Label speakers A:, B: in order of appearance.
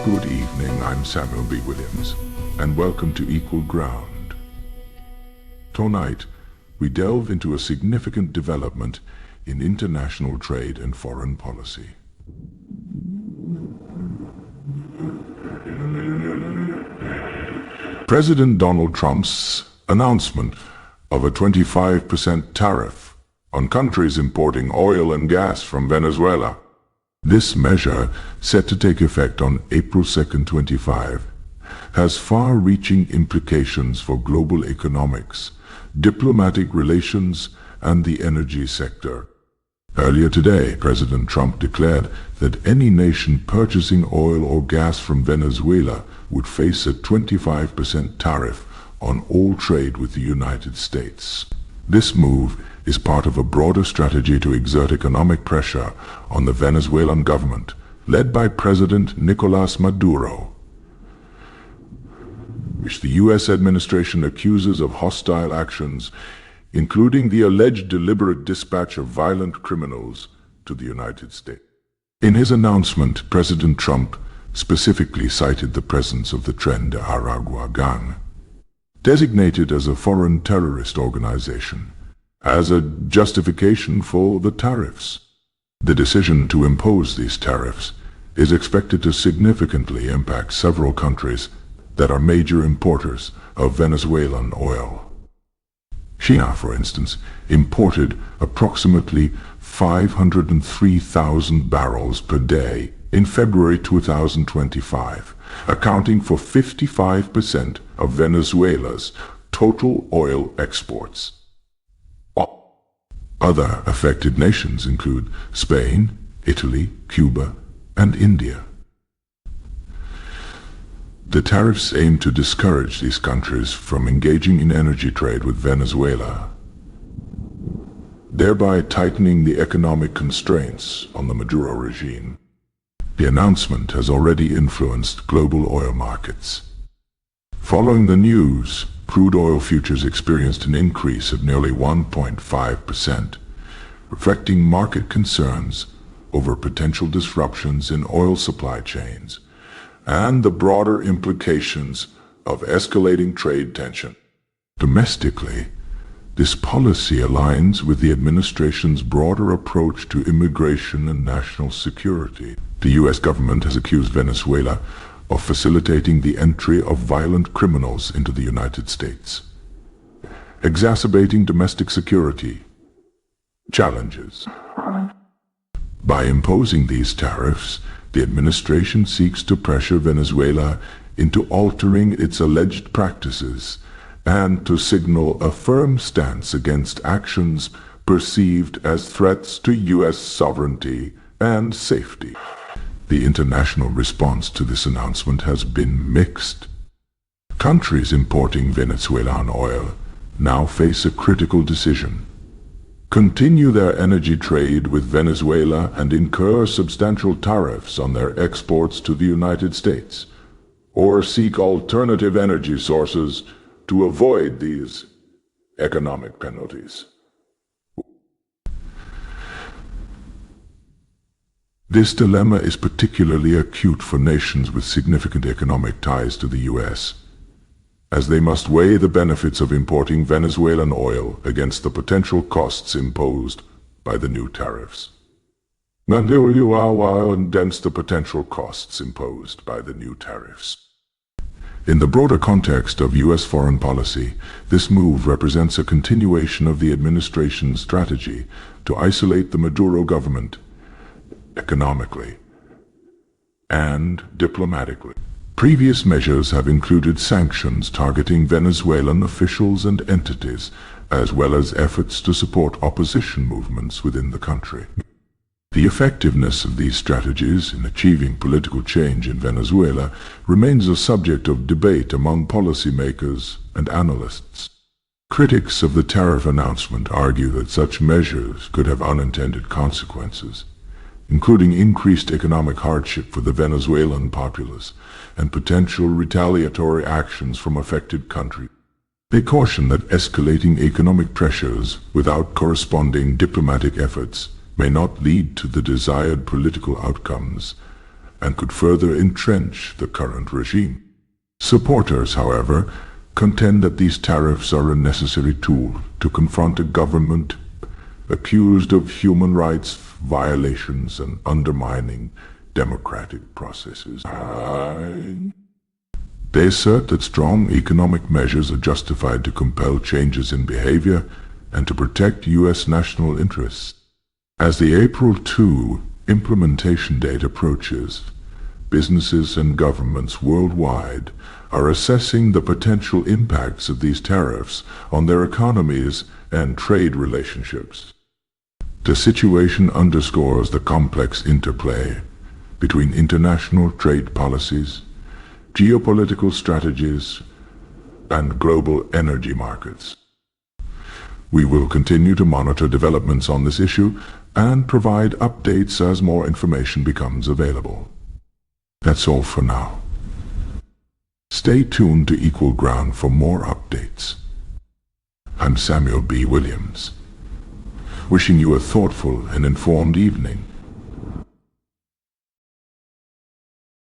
A: Good evening, I'm Samuel B. Williams, and welcome to Equal Ground. Tonight, we delve into a significant development in international trade and foreign policy. President Donald Trump's announcement of a 25% tariff on countries importing oil and gas from Venezuela. This measure, set to take effect on April 2nd, 2025, has far-reaching implications for global economics, diplomatic relations, and the energy sector. Earlier today, President Trump declared that any nation purchasing oil or gas from Venezuela would face a 25% tariff on all trade with the United States. This move is part of a broader strategy to exert economic pressure on the Venezuelan government, led by President Nicolas Maduro, which the U.S. administration accuses of hostile actions, including the alleged deliberate dispatch of violent criminals to the United States. In his announcement, President Trump specifically cited the presence of the Tren de Aragua gang, designated as a foreign terrorist organization, as a justification for the tariffs. The decision to impose these tariffs is expected to significantly impact several countries that are major importers of Venezuelan oil. China, for instance, imported approximately 503,000 barrels per day in February 2025, accounting for 55% of Venezuela's total oil exports. Other affected nations include Spain, Italy, Cuba, and India. The tariffs aim to discourage these countries from engaging in energy trade with Venezuela, thereby tightening the economic constraints on the Maduro regime. The announcement has already influenced global oil markets. Following the news, crude oil futures experienced an increase of nearly 1.5%, reflecting market concerns over potential disruptions in oil supply chains and the broader implications of escalating trade tension. Domestically, this policy aligns with the administration's broader approach to immigration and national security. The U.S. government has accused Venezuela of facilitating the entry of violent criminals into the United States, exacerbating domestic security challenges. By imposing these tariffs, the administration seeks to pressure Venezuela into altering its alleged practices and to signal a firm stance against actions perceived as threats to U.S. sovereignty and safety. The international response to this announcement has been mixed. Countries importing Venezuelan oil now face a critical decision: continue their energy trade with Venezuela and incur substantial tariffs on their exports to the United States, or seek alternative energy sources to avoid these economic penalties. This dilemma is particularly acute for nations with significant economic ties to the U.S., as they must weigh the benefits of importing Venezuelan oil against the potential costs imposed by the new tariffs. Against the potential costs imposed by the new tariffs. In the broader context of U.S. foreign policy, this move represents a continuation of the administration's strategy to isolate the Maduro government economically and diplomatically. Previous measures have included sanctions targeting Venezuelan officials and entities, as well as efforts to support opposition movements within the country. The effectiveness of these strategies in achieving political change in Venezuela remains a subject of debate among policymakers and analysts. Critics of the tariff announcement argue that such measures could have unintended consequences, including increased economic hardship for the Venezuelan populace and potential retaliatory actions from affected countries. They caution that escalating economic pressures without corresponding diplomatic efforts may not lead to the desired political outcomes, and could further entrench the current regime. Supporters, however, contend that these tariffs are a necessary tool to confront a government accused of human rights violations and undermining democratic processes. They assert that strong economic measures are justified to compel changes in behavior and to protect U.S. national interests. As the April 2 implementation date approaches, businesses and governments worldwide are assessing the potential impacts of these tariffs on their economies and trade relationships. The situation underscores the complex interplay between international trade policies, geopolitical strategies, and global energy markets. We will continue to monitor developments on this issue and provide updates as more information becomes available. That's all for now. Stay tuned to Equal Ground for more updates. I'm Samuel B. Williams, wishing you a thoughtful and informed evening.